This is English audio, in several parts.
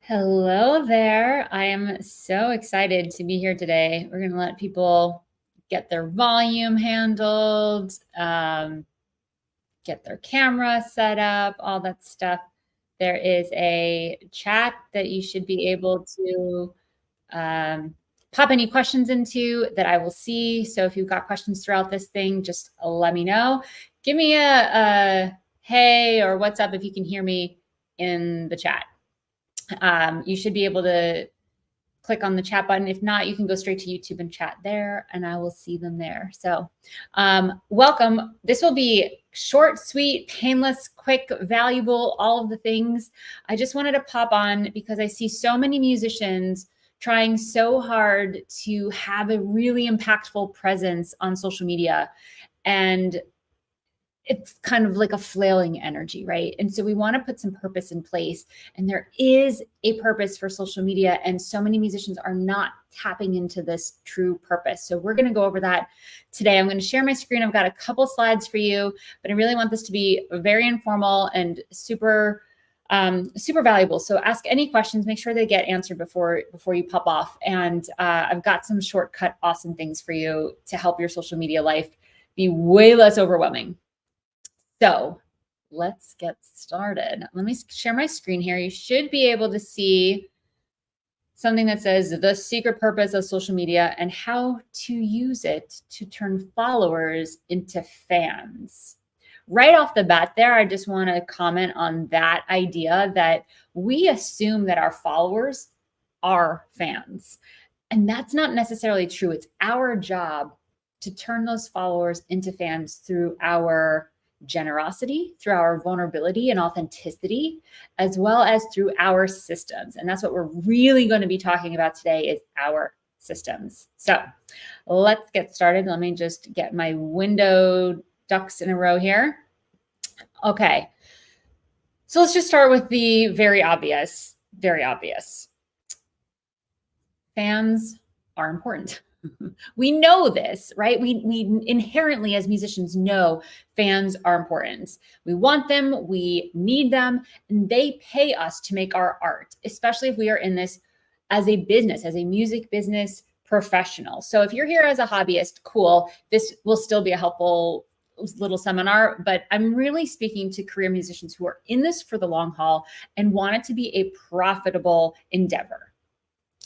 Hello there. I am so excited to be here today. We're going to let people get their volume handled, get their camera set up, all that stuff. There is a chat that you should be able to um, pop any questions into that I will see. So if you've got questions throughout this thing, just let me know. Give me a hey or what's up if you can hear me in the chat. You should be able to click on the chat button. If not, you can go straight to YouTube and chat there, and I will see them there. So welcome. This will be short, sweet, painless, quick, valuable, all of the things. I just wanted to pop on because I see so many musicians trying so hard to have a really impactful presence on social media. And it's kind of like a flailing energy, right? And so we want to put some purpose in place. And there is a purpose for social media. And so many musicians are not tapping into this true purpose. So we're going to go over that today. I'm going to share my screen. I've got a couple slides for you, but I really want this to be very informal and super valuable. So ask any questions, make sure they get answered before you pop off. And I've got some shortcut, awesome things for you to help your social media life be way less overwhelming. So let's get started. Let me share my screen here. You should be able to see something that says the secret purpose of social media and how to use it to turn followers into fans. Right off the bat there, I just want to comment on that idea that we assume that our followers are fans. And that's not necessarily true. It's our job to turn those followers into fans through our generosity, through our vulnerability and authenticity, as well as through our systems. And that's what we're really going to be talking about today is our systems. So let's get started. Let me just get my window ducks in a row here. Okay. So let's just start with the very obvious. Fans are important. We know this, right? We inherently as musicians know fans are important. We want them, we need them, and they pay us to make our art, especially if we are in this as a business, as a music business professional. So if you're here as a hobbyist, cool, this will still be a helpful little seminar, but I'm really speaking to career musicians who are in this for the long haul and want it to be a profitable endeavor.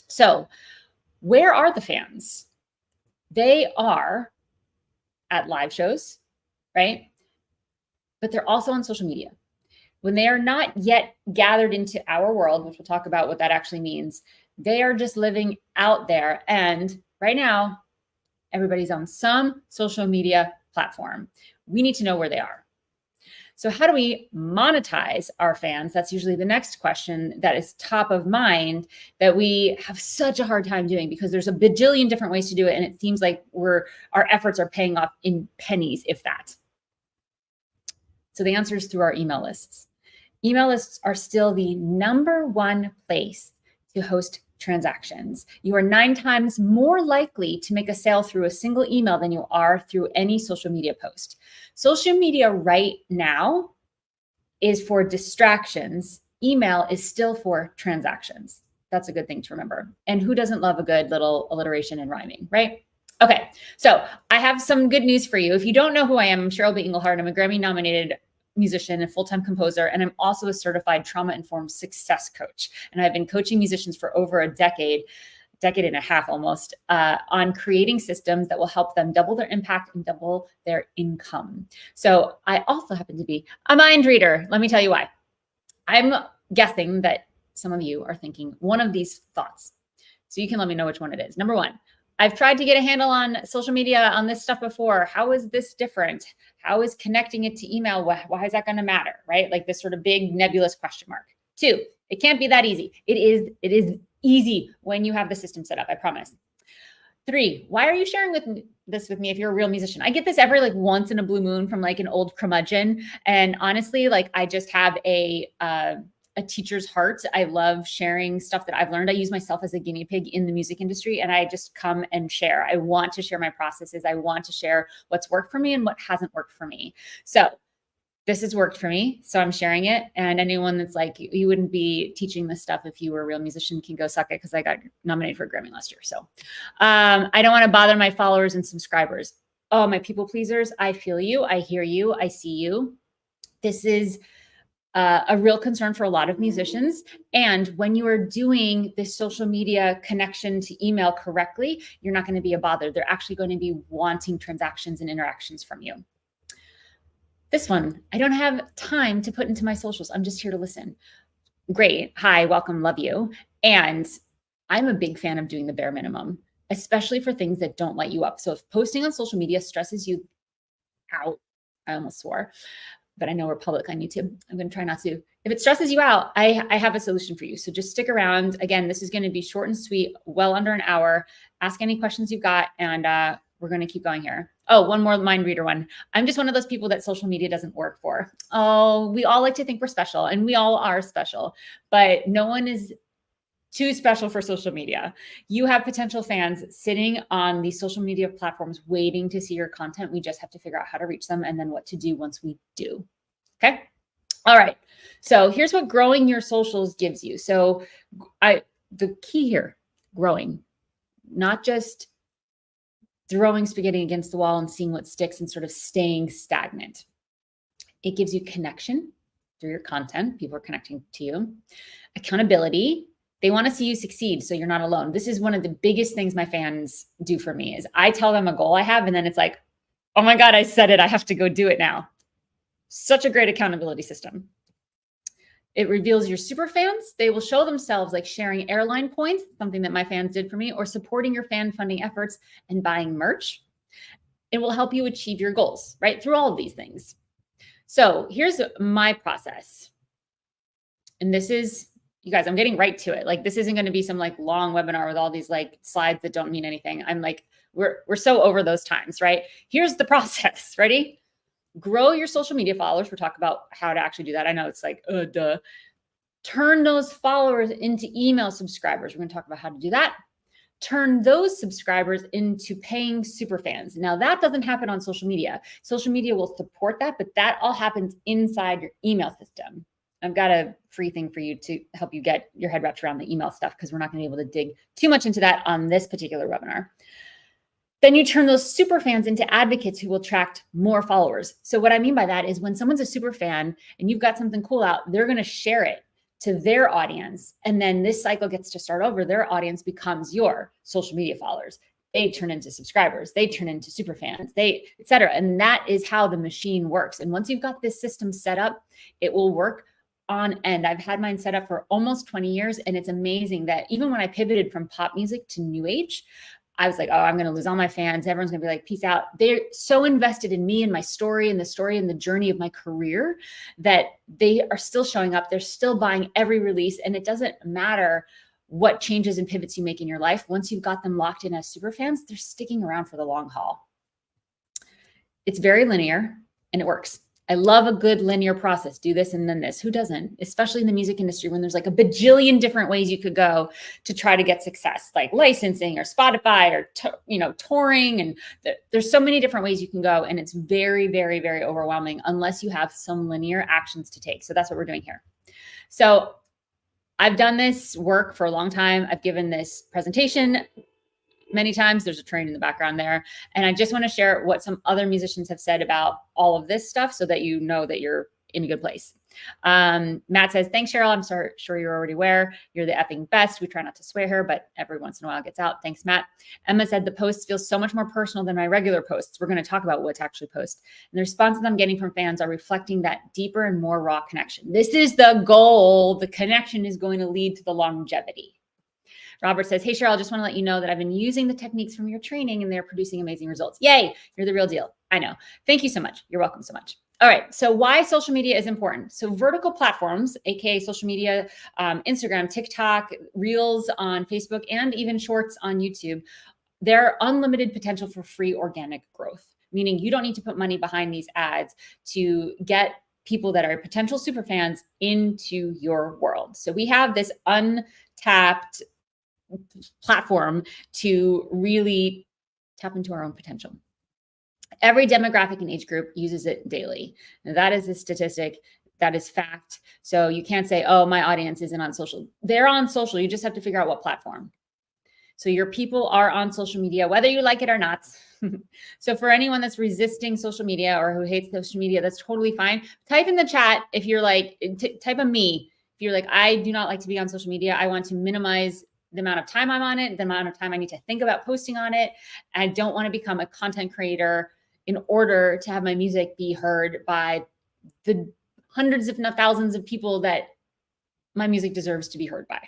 So where are the fans? They are at live shows, right? But they're also on social media. When they are not yet gathered into our world, which we'll talk about what that actually means, they are just living out there. And right now, everybody's on some social media platform. We need to know where they are. So how do we monetize our fans? That's usually the next question that is top of mind that we have such a hard time doing because there's a bajillion different ways to do it. And it seems like our efforts are paying off in pennies, if that. So the answer is through our email lists. Email lists are still the number one place to host transactions. You are 9 times more likely to make a sale through a single email than you are through any social media post. Social media right now is for distractions. Email is still for transactions. That's a good thing to remember. And who doesn't love a good little alliteration and rhyming, right? Okay, so I have some good news for you. If you don't know who I am, I'm Cheryl B. Engelhardt. I'm a Grammy-nominated musician and full-time composer, and I'm also a certified trauma-informed success coach. And I've been coaching musicians for over a decade and a half almost, on creating systems that will help them double their impact and double their income. So I also happen to be a mind reader. Let me tell you why. I'm guessing that some of you are thinking one of these thoughts. So you can let me know which one it is. Number one, I've tried to get a handle on social media on this stuff before. How is this different? How is connecting it to email? Why is that going to matter, right? Like this sort of big nebulous question mark. 2, it can't be that easy. It is easy when you have the system set up, I promise. 3, why are you sharing this with me if you're a real musician? I get this every like once in a blue moon from like an old curmudgeon. And honestly, like I just have a teacher's heart. I love sharing stuff that I've learned. I use myself as a guinea pig in the music industry, and I just come and share. I want to share my processes. I want to share what's worked for me and what hasn't worked for me. So this has worked for me, so I'm sharing it. And anyone that's like, you wouldn't be teaching this stuff if you were a real musician, can go suck it, because I got nominated for a Grammy last year. So I don't want to bother my followers and subscribers. Oh, my people pleasers, I feel you. I hear you. I see you. This is a real concern for a lot of musicians. And when you are doing this social media connection to email correctly, you're not going to be a bother. They're actually going to be wanting transactions and interactions from you. This one, I don't have time to put into my socials. I'm just here to listen. Great. Hi, welcome, love you. And I'm a big fan of doing the bare minimum, especially for things that don't light you up. So if posting on social media stresses you out, I almost swore, but I know we're public on YouTube. I'm going to try not to. If it stresses you out, I have a solution for you. So just stick around. Again, this is going to be short and sweet, well under an hour. Ask any questions you've got, and we're going to keep going here. Oh, one more mind reader one. I'm just one of those people that social media doesn't work for. Oh, we all like to think we're special, and we all are special, but no one is too special for social media. You have potential fans sitting on these social media platforms waiting to see your content. We just have to figure out how to reach them and then what to do once we do. Okay. All right. So here's what growing your socials gives you. So the key here, growing, not just throwing spaghetti against the wall and seeing what sticks and sort of staying stagnant. It gives you connection through your content. People are connecting to you. Accountability. They want to see you succeed, so you're not alone. This is one of the biggest things my fans do for me is I tell them a goal I have, and then it's like, oh my God, I said it. I have to go do it now. Such a great accountability system. It reveals your super fans. They will show themselves like sharing airline points, something that my fans did for me, or supporting your fan funding efforts and buying merch. It will help you achieve your goals, right? Through all of these things. So here's my process. And this is, you guys, I'm getting right to it. Like, this isn't going to be some like long webinar with all these like slides that don't mean anything. I'm like, we're so over those times, right? Here's the process. Ready? Grow your social media followers. We'll talk about how to actually do that. I know it's like, duh. Turn those followers into email subscribers. We're going to talk about how to do that. Turn those subscribers into paying super fans. Now, that doesn't happen on social media. Social media will support that, but that all happens inside your email system. I've got a free thing for you to help you get your head wrapped around the email stuff, because we're not going to be able to dig too much into that on this particular webinar. Then you turn those super fans into advocates who will attract more followers. So what I mean by that is when someone's a super fan and you've got something cool out, they're going to share it to their audience. And then this cycle gets to start over. Their audience becomes your social media followers. They turn into subscribers. They turn into super fans, et cetera. And that is how the machine works. And once you've got this system set up, it will work on end. I've had mine set up for almost 20 years. And it's amazing that even when I pivoted from pop music to new age, I was like, oh, I'm going to lose all my fans. Everyone's going to be like, peace out. They're so invested in me and my story and the journey of my career that they are still showing up. They're still buying every release. And it doesn't matter what changes and pivots you make in your life. Once you've got them locked in as super fans, they're sticking around for the long haul. It's very linear and it works. I love a good linear process. Do this and then this. Who doesn't? Especially in the music industry when there's like a bajillion different ways you could go to try to get success, like licensing or Spotify or touring. And there's so many different ways you can go. And it's very, very, very overwhelming unless you have some linear actions to take. So that's what we're doing here. So I've done this work for a long time. I've given this presentation many times. There's a train in the background there. And I just want to share what some other musicians have said about all of this stuff so that you know that you're in a good place. Matt says, thanks, Cheryl. I'm sure you're already aware. You're the effing best. We try not to swear here, but every once in a while it gets out. Thanks, Matt. Emma said, the posts feel so much more personal than my regular posts. We're going to talk about what to actually post. And the responses I'm getting from fans are reflecting that deeper and more raw connection. This is the goal. The connection is going to lead to the longevity. Robert says, hey, Cheryl, I just want to let you know that I've been using the techniques from your training and they're producing amazing results. Yay, you're the real deal. I know. Thank you so much. You're welcome so much. All right, so why social media is important. So vertical platforms, aka social media, Instagram, TikTok, Reels on Facebook, and even Shorts on YouTube, they're unlimited potential for free organic growth, meaning you don't need to put money behind these ads to get people that are potential super fans into your world. So we have this untapped platform to really tap into our own potential. Every demographic and age group uses it daily. And that is a statistic. That is fact. So you can't say, oh, my audience isn't on social. They're on social. You just have to figure out what platform. So your people are on social media, whether you like it or not. So for anyone that's resisting social media or who hates social media, that's totally fine. Type in the chat if you're like, type a me. If you're like, I do not like to be on social media. I want to minimize the amount of time I'm on it, the amount of time I need to think about posting on it. I don't want to become a content creator in order to have my music be heard by the hundreds, if not thousands of people that my music deserves to be heard by.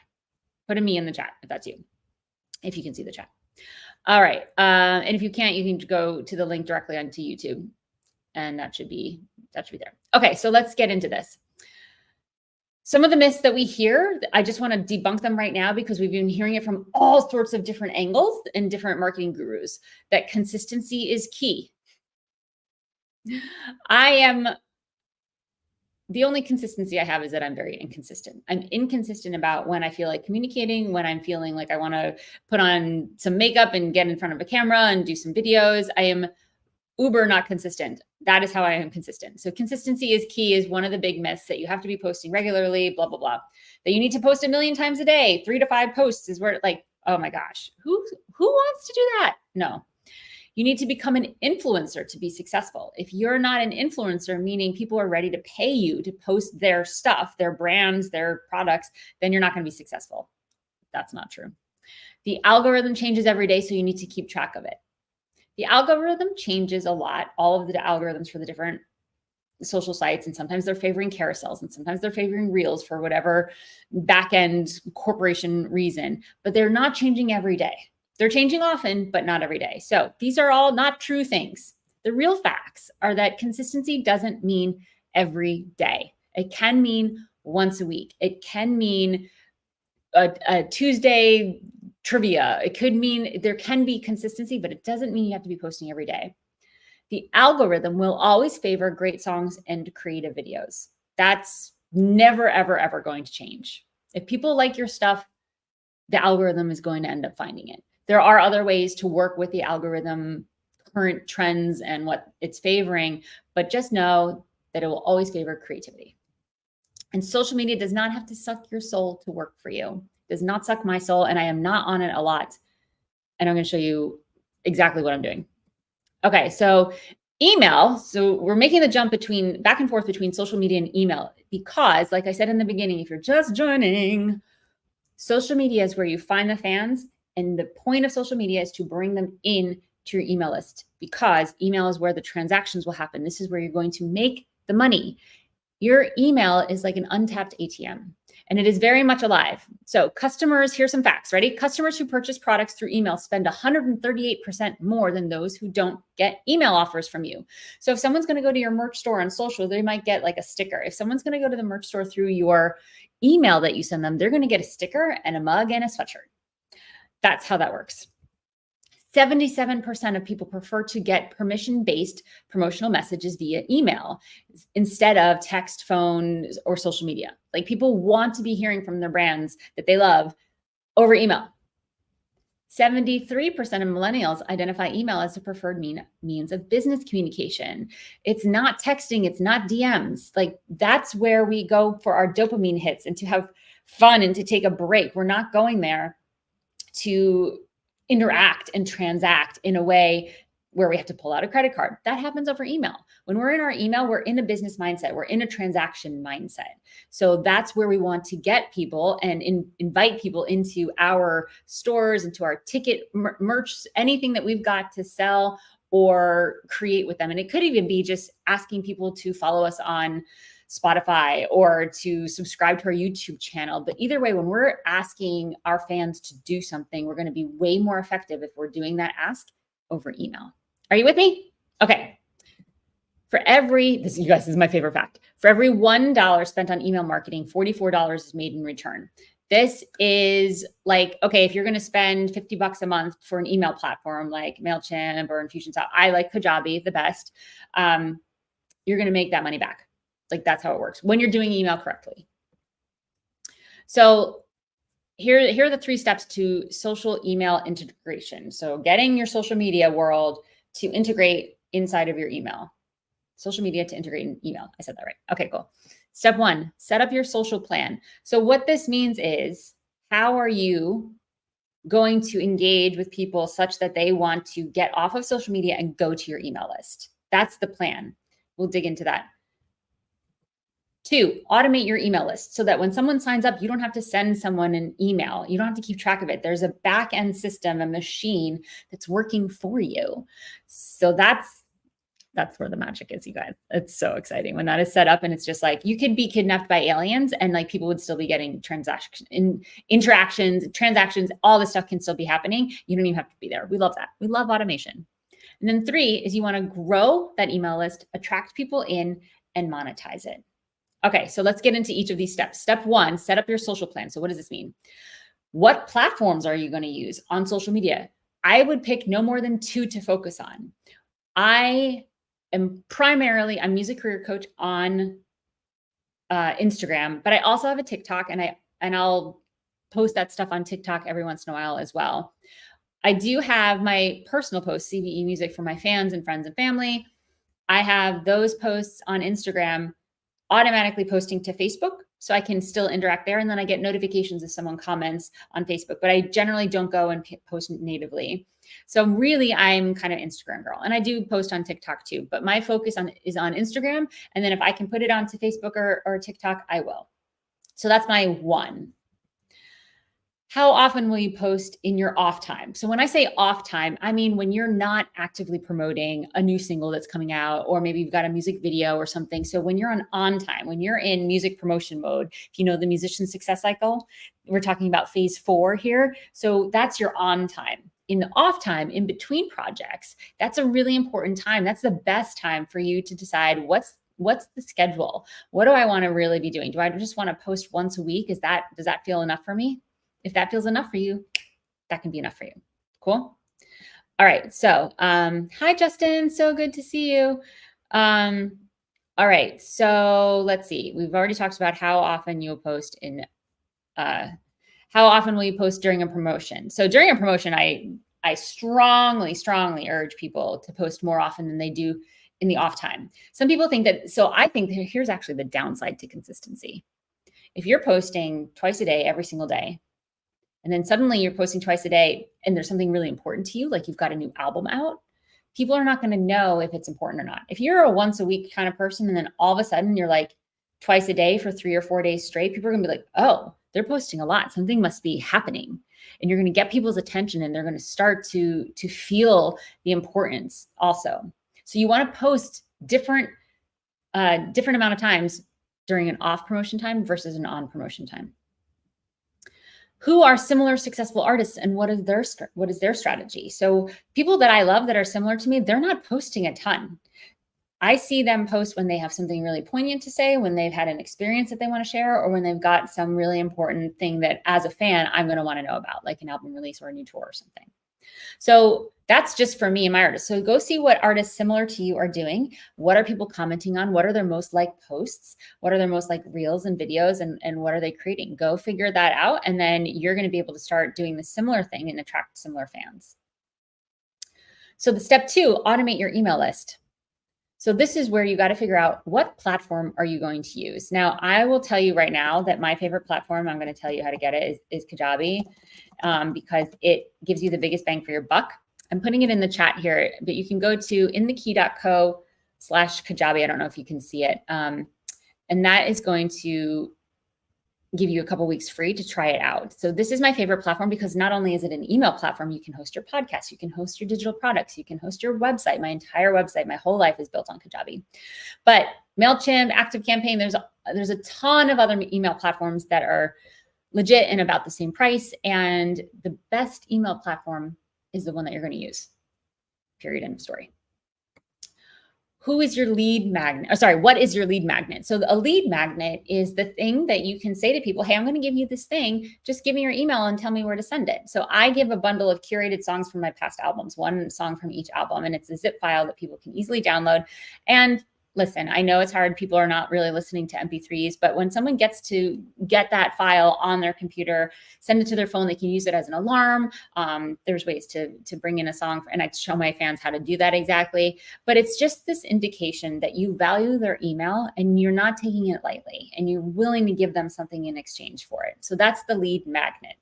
Put a me in the chat if that's you, if you can see the chat. All right. And if you can't, you can go to the link directly onto YouTube and that should be there. Okay. So let's get into this. Some of the myths that we hear, I just want to debunk them right now because we've been hearing it from all sorts of different angles and different marketing gurus, that consistency is key. The only consistency I have is that I'm very inconsistent. I'm inconsistent about when I feel like communicating, when I'm feeling like I want to put on some makeup and get in front of a camera and do some videos. I am uber not consistent. That is how I am consistent. So consistency is key is one of the big myths, that you have to be posting regularly, blah, blah, blah. That you need to post 1 million times a day, 3 to 5 posts is where, like, oh my gosh, who wants to do that? No. You need to become an influencer to be successful. If you're not an influencer, meaning people are ready to pay you to post their stuff, their brands, their products, then you're not going to be successful. That's not true. The algorithm changes every day, so you need to keep track of it. The algorithm changes a lot, all of the algorithms for the different social sites, and sometimes they're favoring carousels and sometimes they're favoring reels for whatever back-end corporation reason, but they're not changing every day. They're changing often, but not every day. So these are all not true things. The real facts are that consistency doesn't mean every day. It can mean once a week. It can mean a Tuesday trivia. It could mean there can be consistency, but it doesn't mean you have to be posting every day. The algorithm will always favor great songs and creative videos. That's never, ever, ever going to change. If people like your stuff, the algorithm is going to end up finding it. There are other ways to work with the algorithm, current trends and what it's favoring, but just know that it will always favor creativity. And social media does not have to suck your soul to work for you. It does not suck my soul, and I am not on it a lot. And I'm going to show you exactly what I'm doing. Okay, so email. So we're making the jump back and forth between social media and email because, like I said in the beginning, if you're just joining, social media is where you find the fans. And the point of social media is to bring them in to your email list, because email is where the transactions will happen. This is where you're going to make the money. Your email is like an untapped ATM, and it is very much alive. So customers, here's some facts. Ready? Customers who purchase products through email spend 138% more than those who don't get email offers from you. So if someone's going to go to your merch store on social, they might get like a sticker. If someone's going to go to the merch store through your email that you send them, they're going to get a sticker and a mug and a sweatshirt. That's how that works. 77% of people prefer to get permission-based promotional messages via email instead of text, phone, or social media. Like, people want to be hearing from their brands that they love over email. 73% of millennials identify email as the preferred means of business communication. It's not texting, it's not DMs. Like, that's where we go for our dopamine hits and to have fun and to take a break. We're not going there to interact and transact in a way where we have to pull out a credit card. That happens over email. When we're in our email, we're in a business mindset. We're in a transaction mindset. So that's where we want to get people and invite people into our stores, into our ticket merch, anything that we've got to sell or create with them. And it could even be just asking people to follow us on Spotify or to subscribe to our YouTube channel. But either way, when we're asking our fans to do something, we're going to be way more effective if we're doing that ask over email. Are you with me? Okay. You guys, this is my favorite fact. For every $1 spent on email marketing, $44 is made in return. This is like, okay, if you're going to spend $50 a month for an email platform like MailChimp or Infusionsoft, I like Kajabi the best. You're going to make that money back. Like, that's how it works when you're doing email correctly. So here are the 3 steps to social email integration. So getting your social media world to integrate inside of your email. Social media to integrate in email. I said that right. Okay, cool. Step 1, set up your social plan. So what this means is, how are you going to engage with people such that they want to get off of social media and go to your email list? That's the plan. We'll dig into that. 2, automate your email list so that when someone signs up, you don't have to send someone an email. You don't have to keep track of it. There's a back-end system, a machine that's working for you. So that's where the magic is, you guys. It's so exciting when that is set up, and it's just like, you could be kidnapped by aliens and like people would still be getting interactions, transactions, all this stuff can still be happening. You don't even have to be there. We love that. We love automation. And then 3 is you want to grow that email list, attract people in, and monetize it. Okay, so let's get into each of these steps. Step 1, set up your social plan. So what does this mean? What platforms are you going to use on social media? I would pick no more than 2 to focus on. I'm music career coach on Instagram, but I also have a TikTok, and I'll post that stuff on TikTok every once in a while as well. I do have my personal posts, CVE Music, for my fans and friends and family. I have those posts on Instagram automatically posting to Facebook, so I can still interact there. And then I get notifications if someone comments on Facebook, but I generally don't go and post natively. So really, I'm kind of Instagram girl, and I do post on TikTok too, but my focus is on Instagram. And then if I can put it onto Facebook or TikTok, I will. So that's my 1. How often will you post in your off time? So when I say off time, I mean when you're not actively promoting a new single that's coming out, or maybe you've got a music video or something. So when you're on time, when you're in music promotion mode, if you know the musician success cycle, we're talking about phase 4 here. So that's your on time. In the off time, in between projects, that's a really important time. That's the best time for you to decide what's the schedule. What do I want to really be doing? Do I just want to post once a week? Does that feel enough for me? If that feels enough for you, that can be enough for you. Cool. All right. So, hi, Justin. So good to see you. All right. So let's see. We've already talked about how often you'll post how often will you post during a promotion? So during a promotion, I strongly urge people to post more often than they do in the off time. Some people think that, so I think here's actually the downside to consistency. If you're posting twice a day, every single day, and then suddenly you're posting twice a day and there's something really important to you, like you've got a new album out, people are not going to know if it's important or not. If you're a once a week kind of person, and then all of a sudden you're like twice a day for 3 or 4 days straight, people are going to be like, oh, they're posting a lot. Something must be happening. And you're going to get people's attention, and they're going to start to feel the importance also. So you want to post different amount of times during an off promotion time versus an on promotion time. Who are similar successful artists, and what is their strategy? So people that I love that are similar to me, they're not posting a ton. I see them post when they have something really poignant to say, when they've had an experience that they want to share, or when they've got some really important thing that as a fan, I'm going to want to know about, like an album release or a new tour or something. So that's just for me and my artists. So go see what artists similar to you are doing. What are people commenting on? What are their most liked posts? What are their most liked reels and videos? And what are they creating? Go figure that out. And then you're going to be able to start doing the similar thing and attract similar fans. So the step 2, automate your email list. So this is where you got to figure out, what platform are you going to use? Now, I will tell you right now that my favorite platform, I'm going to tell you how to get it, is Kajabi, because it gives you the biggest bang for your buck. I'm putting it in the chat here, but you can go to inthekey.co/Kajabi. I don't know if you can see it. And that is going to give you a couple weeks free to try it out. So this is my favorite platform because not only is it an email platform, you can host your podcast, you can host your digital products, you can host your website. My entire website, my whole life is built on Kajabi. But MailChimp, ActiveCampaign, there's a ton of other email platforms that are legit and about the same price. And the best email platform is the one that you're going to use. Period. End of story. Who is your lead magnet? Oh, sorry, what is your lead magnet? So a lead magnet is the thing that you can say to people, hey, I'm going to give you this thing. Just give me your email and tell me where to send it. So I give a bundle of curated songs from my past albums, one song from each album, and it's a zip file that people can easily download. And listen, I know it's hard. People are not really listening to MP3s, but when someone gets to get that file on their computer, send it to their phone, they can use it as an alarm. There's ways to bring in a song, and I show my fans how to do that exactly. But it's just this indication that you value their email and you're not taking it lightly, and you're willing to give them something in exchange for it. So that's the lead magnet.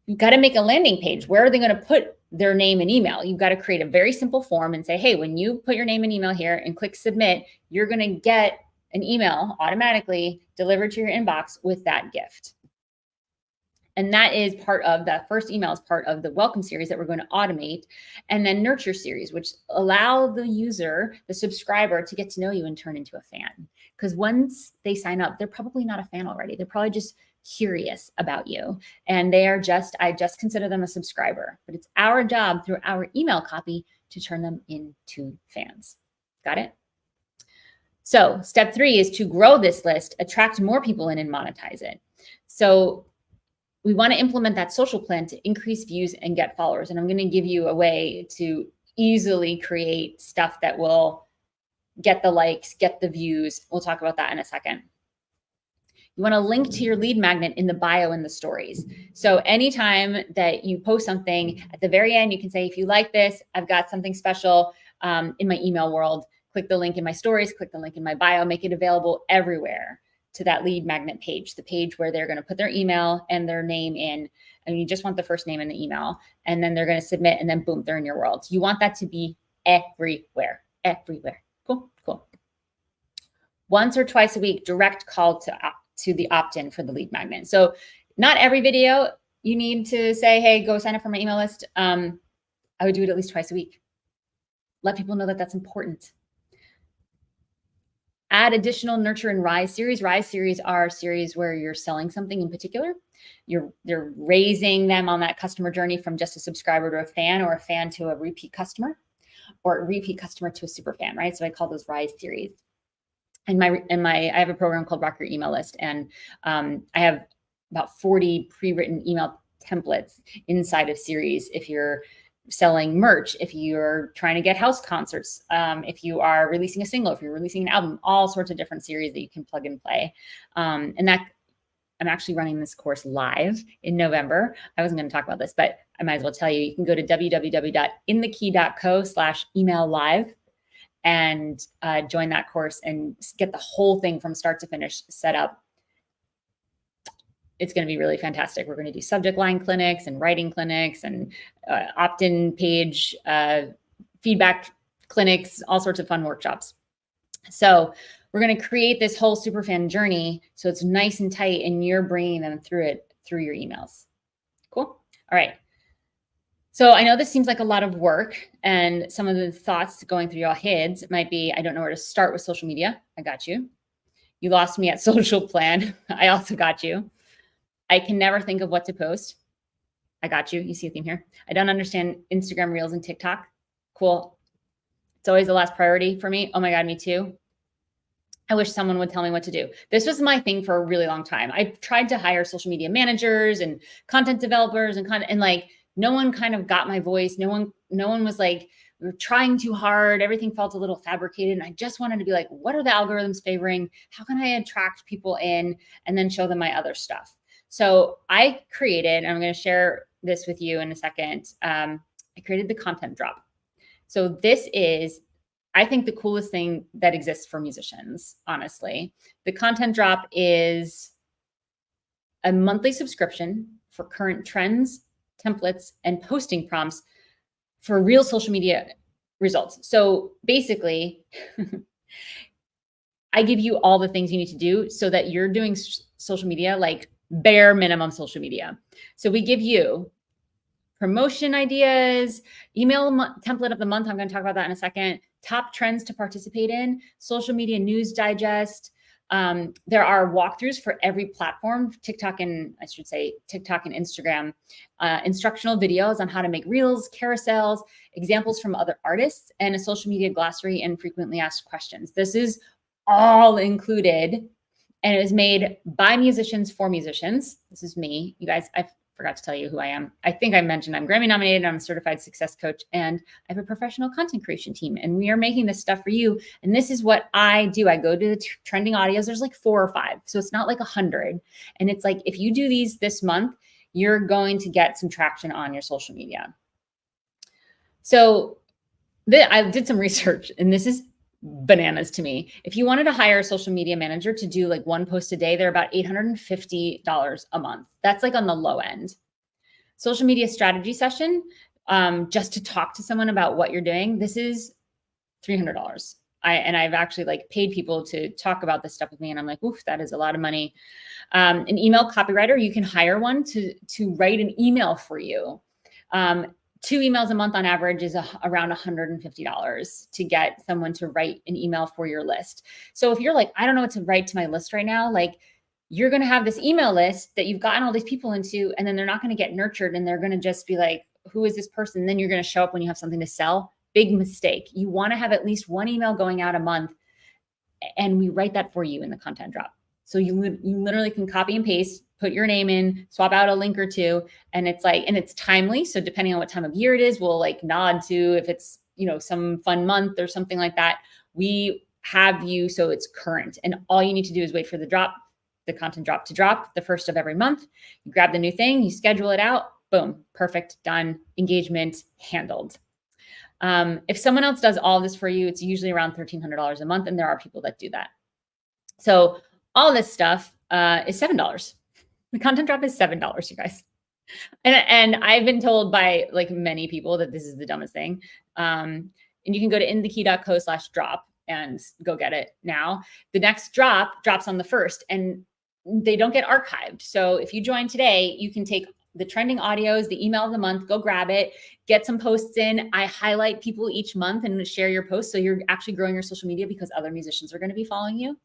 You've got to make a landing page. Where are they going to put their name and email? You've got to create a very simple form and say, hey, when you put your name and email here and click submit, you're going to get an email automatically delivered to your inbox with that gift. And that is part of that first email, is part of the welcome series that we're going to automate, and then nurture series, which allow the user, the subscriber, to get to know you and turn into a fan. Because once they sign up, they're probably not a fan already. They're probably just curious about you. And they are I just consider them a subscriber, but it's our job through our email copy to turn them into fans. Got it? So step 3 is to grow this list, attract more people in, and monetize it. So we want to implement that social plan to increase views and get followers. And I'm going to give you a way to easily create stuff that will get the likes, get the views. We'll talk about that in a second. You want to link to your lead magnet in the bio and the stories. So anytime that you post something, at the very end, you can say, if you like this, I've got something special in my email world. Click the link in my stories, click the link in my bio, make it available everywhere to that lead magnet page, the page where they're going to put their email and their name in. And you just want the first name in the email, and then they're going to submit, and then boom, they're in your world. You want that to be everywhere, everywhere. Cool, cool. Once or twice a week, direct call to the opt-in for the lead magnet. So not every video you need to say, hey, go sign up for my email list. I would do it at least twice a week. Let people know that that's important. Add additional nurture and rise series. Rise series are series where you're selling something in particular. You're raising them on that customer journey from just a subscriber to a fan, or a fan to a repeat customer, or a repeat customer to a super fan, right? So I call those rise series. And I have a program called Rock Your Email List, and I have about 40 pre-written email templates inside of series. If you're selling merch, if you're trying to get house concerts, if you are releasing a single, if you're releasing an album, all sorts of different series that you can plug and play. And that I'm actually running this course live in November. I wasn't going to talk about this, but I might as well tell you. You can go to www.inthekey.co/email live and join that course and get the whole thing from start to finish set up. It's going to be really fantastic. We're going to do subject line clinics and writing clinics and opt-in page feedback clinics, all sorts of fun workshops. So we're going to create this whole superfan journey so it's nice and tight, and you're bringing them through it through your emails. Cool. All right. So I know this seems like a lot of work, and some of the thoughts going through your heads might be, I don't know where to start with social media. I got you. You lost me at social plan. I also got you. I can never think of what to post. I got you. You see a theme here. I don't understand Instagram Reels and TikTok. Cool. It's always the last priority for me. Oh my God, me too. I wish someone would tell me what to do. This was my thing for a really long time. I tried to hire social media managers and content developers and like no one kind of got my voice. No one was like, we were trying too hard. Everything felt a little fabricated. And I just wanted to be like, what are the algorithms favoring? How can I attract people in and then show them my other stuff? So I created, and I'm going to share this with you in a second. I created the content drop. So this is, I think, the coolest thing that exists for musicians, honestly. The content drop is a monthly subscription for current trends, templates, and posting prompts for real social media results. So basically, I give you all the things you need to do so that you're doing social media, like bare minimum social media. So we give you promotion ideas, email template of the month. I'm going to talk about that in a second. Top trends to participate in, social media news digest. There are walkthroughs for every platform, TikTok and Instagram, instructional videos on how to make reels, carousels, examples from other artists, and a social media glossary and frequently asked questions. This is all included, and it was made by musicians for musicians. This is me. You guys, forgot to tell you who I am. I think I mentioned I'm Grammy nominated. I'm a certified success coach, and I have a professional content creation team, and we are making this stuff for you. And this is what I do. I go to the trending audios. There's like 4 or 5. So it's not like 100. And it's like, if you do these this month, you're going to get some traction on your social media. So I did some research, and this is bananas to me. If you wanted to hire a social media manager to do like 1 post a day, they're about $850 a month. That's like on the low end. Social media strategy session, just to talk to someone about what you're doing, this is $300. I've actually like paid people to talk about this stuff with me, and I'm like, oof, that is a lot of money. An email copywriter, you can hire one to write an email for you. 2 emails a month on average is around $150 to get someone to write an email for your list. So if you're like, I don't know what to write to my list right now, like, you're going to have this email list that you've gotten all these people into, and then they're not going to get nurtured, and they're going to just be like, who is this person? And then you're going to show up when you have something to sell. Big mistake. You want to have at least 1 email going out a month, and we write that for you in the content drop. So you literally can copy and paste, put your name in, swap out a link or 2. And it's like, and it's timely. So depending on what time of year it is, we'll like nod to if it's, some fun month or something like that. We have you so it's current. And all you need to do is wait for the content drop to drop the first of every month. You grab the new thing, you schedule it out, boom, perfect, done, engagement handled. If someone else does all this for you, it's usually around $1,300 a month. And there are people that do that. So all this stuff is $7. The content drop is $7, you guys. And I've been told by like many people that this is the dumbest thing. And you can go to inthekey.co/drop and go get it now. The next drop drops on the 1st, and they don't get archived. So if you join today, you can take the trending audios, the email of the month, go grab it, get some posts in. I highlight people each month and share your posts. So you're actually growing your social media because other musicians are going to be following you.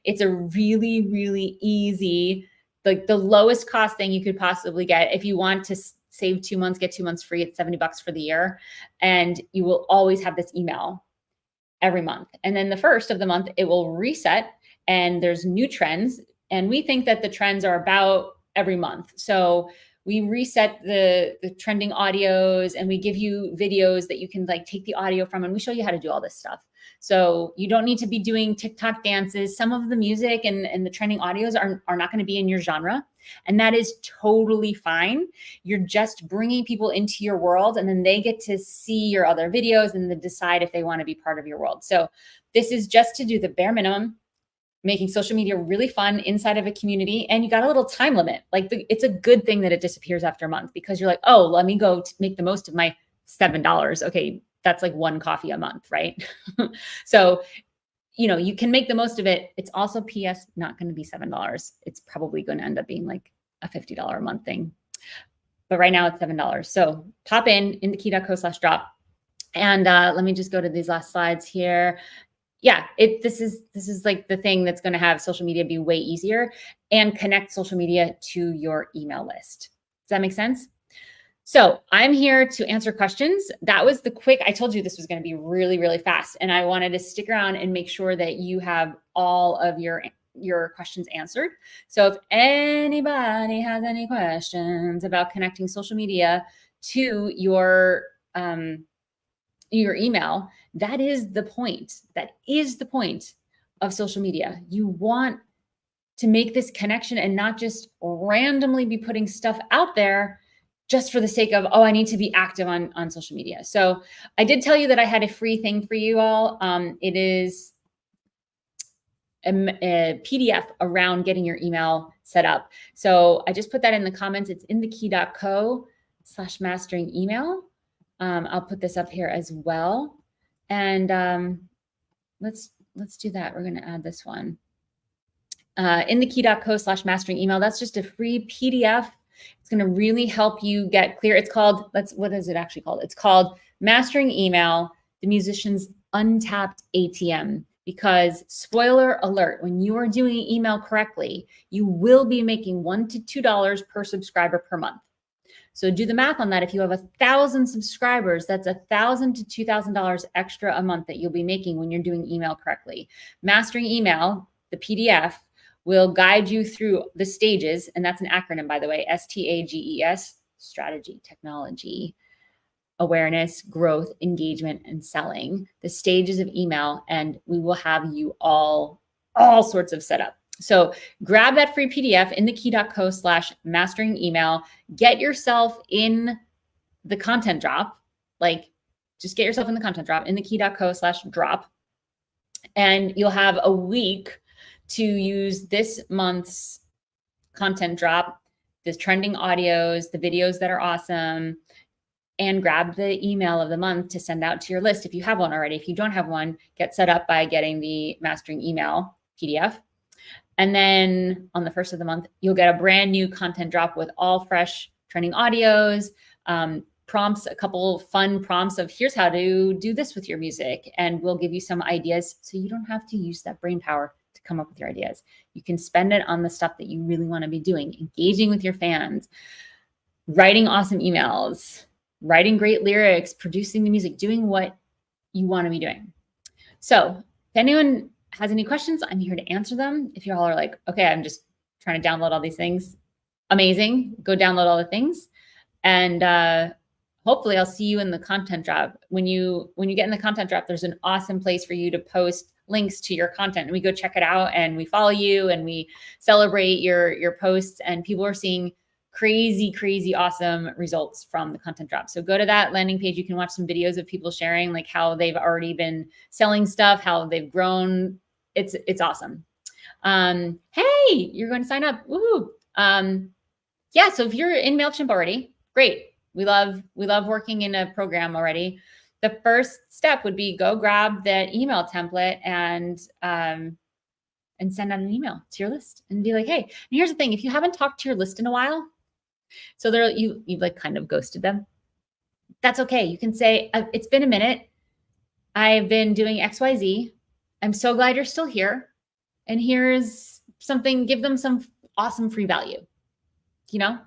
It's a really, really easy, like the lowest cost thing you could possibly get. If you want to save 2 months, get 2 months free, it's $70 for the year. And you will always have this email every month. And then the 1st of the month, it will reset, and there's new trends. And we think that the trends are about every month. So we reset the trending audios, and we give you videos that you can like take the audio from, and we show you how to do all this stuff. So you don't need to be doing TikTok dances. Some of the music and the trending audios are not going to be in your genre, and that is totally fine. You're just bringing people into your world, and then they get to see your other videos and then decide if they want to be part of your world. So this is just to do the bare minimum, making social media really fun inside of a community. And you got a little time limit. Like it's a good thing that it disappears after a month, because you're like, oh, let me go make the most of my $7. Okay, that's like 1 coffee a month, right? So, you can make the most of it. It's also PS not going to be $7. It's probably going to end up being like a $50 a month thing. But right now it's $7. So pop in thekey.co/drop. And let me just go to these last slides here. Yeah, this is like the thing that's going to have social media be way easier and connect social media to your email list. Does that make sense? So I'm here to answer questions. That was I told you this was going to be really, really fast. And I wanted to stick around and make sure that you have all of your questions answered. So if anybody has any questions about connecting social media to your email, that is the point. That is the point of social media. You want to make this connection and not just randomly be putting stuff out there just for the sake of, oh, I need to be active on social media. So I did tell you that I had a free thing for you all. It is a PDF around getting your email set up. So I just put that in the comments. It's inthekey.co/mastering email. I'll put this up here as well. And let's do that. We're going to add this one. Inthekey.co/mastering email. That's just a free PDF. It's going to really help you get clear. It's called, what is it actually called? It's called Mastering Email, the Musician's Untapped ATM. Because spoiler alert, when you are doing email correctly, you will be making $1 to $2 per subscriber per month. So do the math on that. If you have 1,000 subscribers, that's $1,000 to $2,000 extra a month that you'll be making when you're doing email correctly. Mastering Email, the PDF, will guide you through the stages. And that's an acronym, by the way, STAGES, strategy, technology, awareness, growth, engagement, and selling, the stages of email. And we will have you all sorts of setup. So grab that free PDF in thekey.co/mastering email, get yourself in the content drop, like just get yourself in the content drop in thekey.co/drop. And you'll have a week to use this month's content drop, the trending audios, the videos that are awesome, and grab the email of the month to send out to your list if you have one already. If you don't have one, get set up by getting the Mastering Email PDF. And then on the first of the month, you'll get a brand new content drop with all fresh trending audios, prompts, a couple fun prompts of here's how to do this with your music. And we'll give you some ideas so you don't have to use that brain power to come up with your ideas. You can spend it on the stuff that you really want to be doing, engaging with your fans, writing awesome emails, writing great lyrics, producing the music, doing what you want to be doing. So if anyone has any questions, I'm here to answer them. If you all are like, okay, I'm just trying to download all these things, amazing, go download all the things. And hopefully I'll see you in the content drop. When you get in the content drop, there's an awesome place for you to post links to your content. And we go check it out and we follow you and we celebrate your posts, and people are seeing crazy, awesome results from the content drop. So go to that landing page. You can watch some videos of people sharing like how they've already been selling stuff, how they've grown. It's awesome. Hey, you're going to sign up. Woohoo. Yeah. So if you're in MailChimp already, great. We love working in a program already. The first step would be go grab that email template and send out an email to your list and be like, hey, and here's the thing. If you haven't talked to your list in a while, so you've like kind of ghosted them, that's okay. You can say, it's been a minute. I've been doing XYZ. I'm so glad you're still here. And here's something, give them some awesome free value, you know?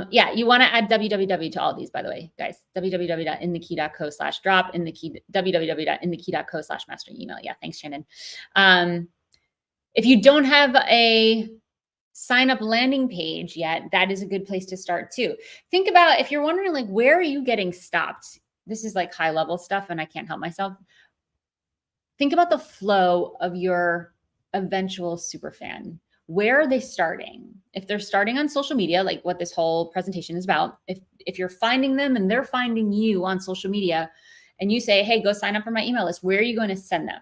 Yeah, you want to add www to all these, by the way, guys. www.inthekey.co/drop, www.inthekey.co/mastering email. Yeah, thanks, Shannon. If you don't have a sign up landing page yet, that is a good place to start too. Think about, if you're wondering like, where are you getting stopped? This is like high level stuff and I can't help myself. Think about the flow of your eventual super fan. Where are they starting? If they're starting on social media, like what this whole presentation is about, if you're finding them and they're finding you on social media and you say, hey, go sign up for my email list, where are you going to send them?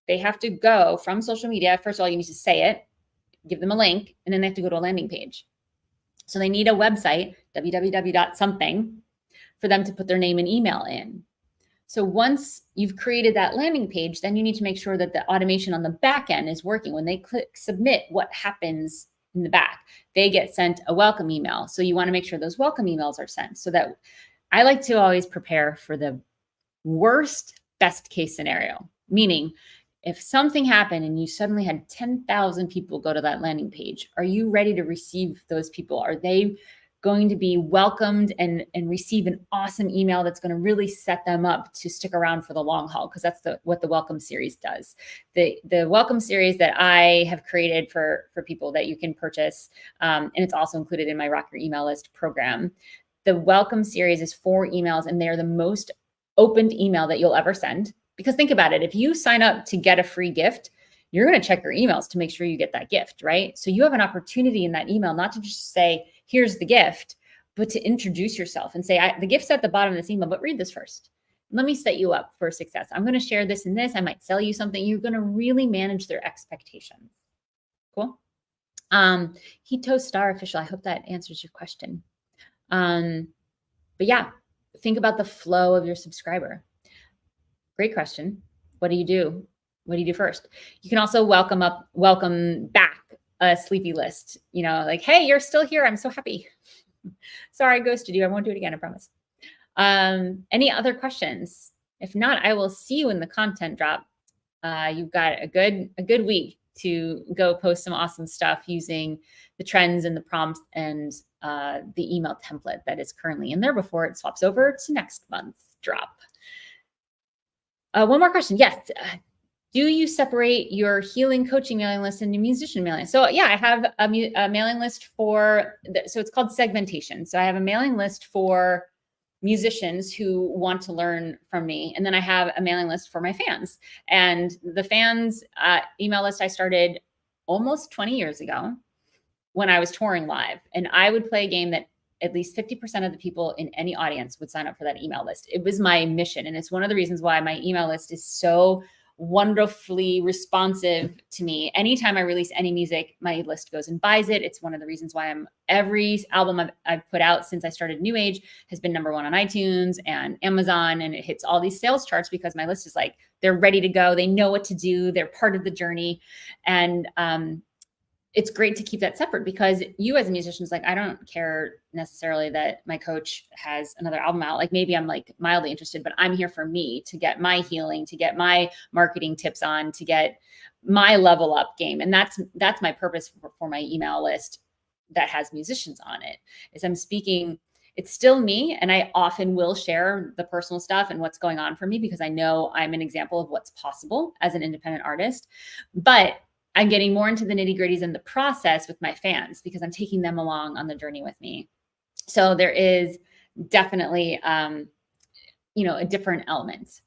They have to go from social media. First of all, you need to say it, give them a link, and then they have to go to a landing page. So they need a website, www.something, for them to put their name and email in. So once you've created that landing page, then you need to make sure that the automation on the back end is working. When they click submit, what happens in the back? They get sent a welcome email. So you want to make sure those welcome emails are sent, so that I like to always prepare for the worst, best case scenario, meaning if something happened and you suddenly had 10,000 people go to that landing page, are you ready to receive those people? Are they going to be welcomed and receive an awesome email that's going to really set them up to stick around for the long haul? Because that's what the welcome series does. The welcome series that I have created for people that you can purchase, and it's also included in my Rock Your Email List program. The welcome series is 4 emails, and they're the most opened email that you'll ever send. Because think about it, if you sign up to get a free gift, you're going to check your emails to make sure you get that gift, right? So you have an opportunity in that email not to just say, here's the gift, but to introduce yourself and say, the gift's at the bottom of this email, but read this first. Let me set you up for success. I'm going to share this and this. I might sell you something. You're going to really manage their expectations. Cool. Hito Star Official, I hope that answers your question. But yeah, think about the flow of your subscriber. Great question. What do you do? What do you do first? You can also welcome back a sleepy list. You know, like, hey, you're still here. I'm so happy. Sorry, I ghosted you. I won't do it again, I promise. Any other questions? If not, I will see you in the content drop. You've got a good week to go post some awesome stuff using the trends and the prompts and the email template that is currently in there before it swaps over to next month's drop. One more question. Yes. Do you separate your healing coaching mailing list and your musician mailing list? So yeah, I have a mailing list for, so it's called segmentation. So I have a mailing list for musicians who want to learn from me. And then I have a mailing list for my fans. And the fans email list I started almost 20 years ago when I was touring live. And I would play a game that at least 50% of the people in any audience would sign up for that email list. It was my mission. And it's one of the reasons why my email list is so wonderfully responsive to me. Anytime I release any music, my list goes and buys it. It's one of the reasons why every album I've put out since I started New Age has been #1 on iTunes and Amazon, and it hits all these sales charts because my list is like, they're ready to go. They know what to do. They're part of the journey. And it's great to keep that separate because you as a musician is like, I don't care necessarily that my coach has another album out. Like maybe I'm like mildly interested, but I'm here for me to get my healing, to get my marketing tips on, to get my level up game. And that's my purpose for my email list that has musicians on it, is I'm speaking, it's still me. And I often will share the personal stuff and what's going on for me because I know I'm an example of what's possible as an independent artist. But I'm getting more into the nitty-gritties in the process with my fans because I'm taking them along on the journey with me. So there is definitely, a different element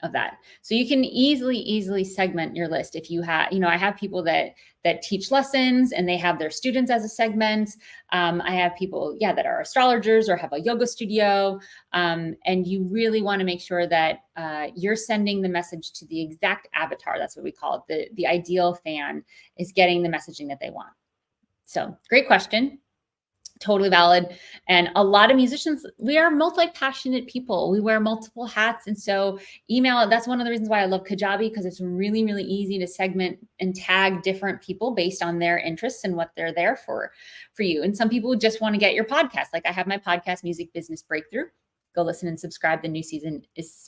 of that. So you can easily segment your list. If you have, I have people that teach lessons and they have their students as a segment. I have people, that are astrologers or have a yoga studio. And you really want to make sure that you're sending the message to the exact avatar. That's what we call it. The ideal fan is getting the messaging that they want. So great question. Totally valid. And a lot of musicians, we are multi-passionate people. We wear multiple hats. And so email, that's one of the reasons why I love Kajabi, because it's really, really easy to segment and tag different people based on their interests and what they're there for you. And some people just want to get your podcast. Like I have my podcast, Music Business Breakthrough. Go listen and subscribe. The new season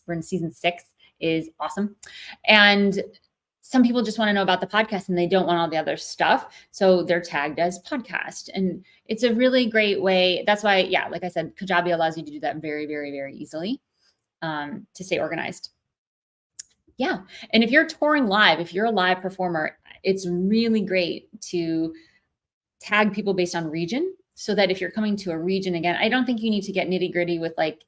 we're in season 6, is awesome. And some people just want to know about the podcast and they don't want all the other stuff. So they're tagged as podcast. And it's a really great way. That's why, like I said, Kajabi allows you to do that very, very, very easily to stay organized. Yeah. And if you're touring live, if you're a live performer, it's really great to tag people based on region so that if you're coming to a region, again, I don't think you need to get nitty gritty with like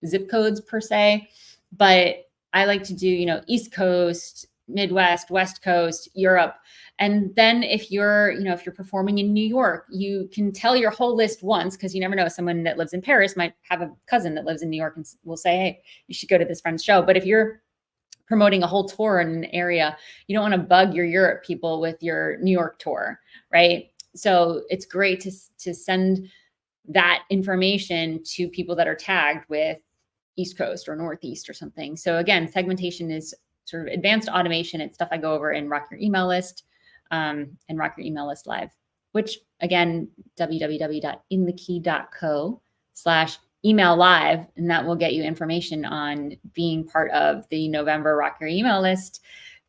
zip codes per se, but I like to do, East Coast, Midwest, West Coast, Europe. And then if you're performing in New York, you can tell your whole list once, because you never know, someone that lives in Paris might have a cousin that lives in New York and will say, hey, you should go to this friend's show. But if you're promoting a whole tour in an area, you don't want to bug your Europe people with your New York tour, right? So it's great to send that information to people that are tagged with East Coast or Northeast or something. So again, segmentation is sort of advanced automation. It's stuff I go over in Rock Your Email List and Rock Your Email List Live, which again, www.inthekey.co/email live. And that will get you information on being part of the November Rock Your Email List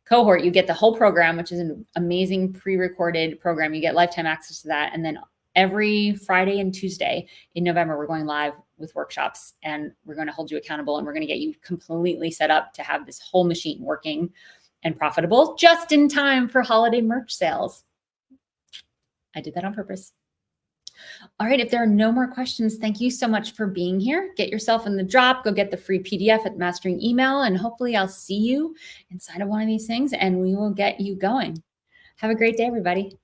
cohort. You get the whole program, which is an amazing pre-recorded program. You get lifetime access to that. And then every Friday and Tuesday in November, we're going live with workshops and we're going to hold you accountable and we're going to get you completely set up to have this whole machine working and profitable just in time for holiday merch sales. I did that on purpose. All right. If there are no more questions, thank you so much for being here. Get yourself in the drop, go get the free PDF at Mastering Email, and hopefully I'll see you inside of one of these things and we will get you going. Have a great day, everybody.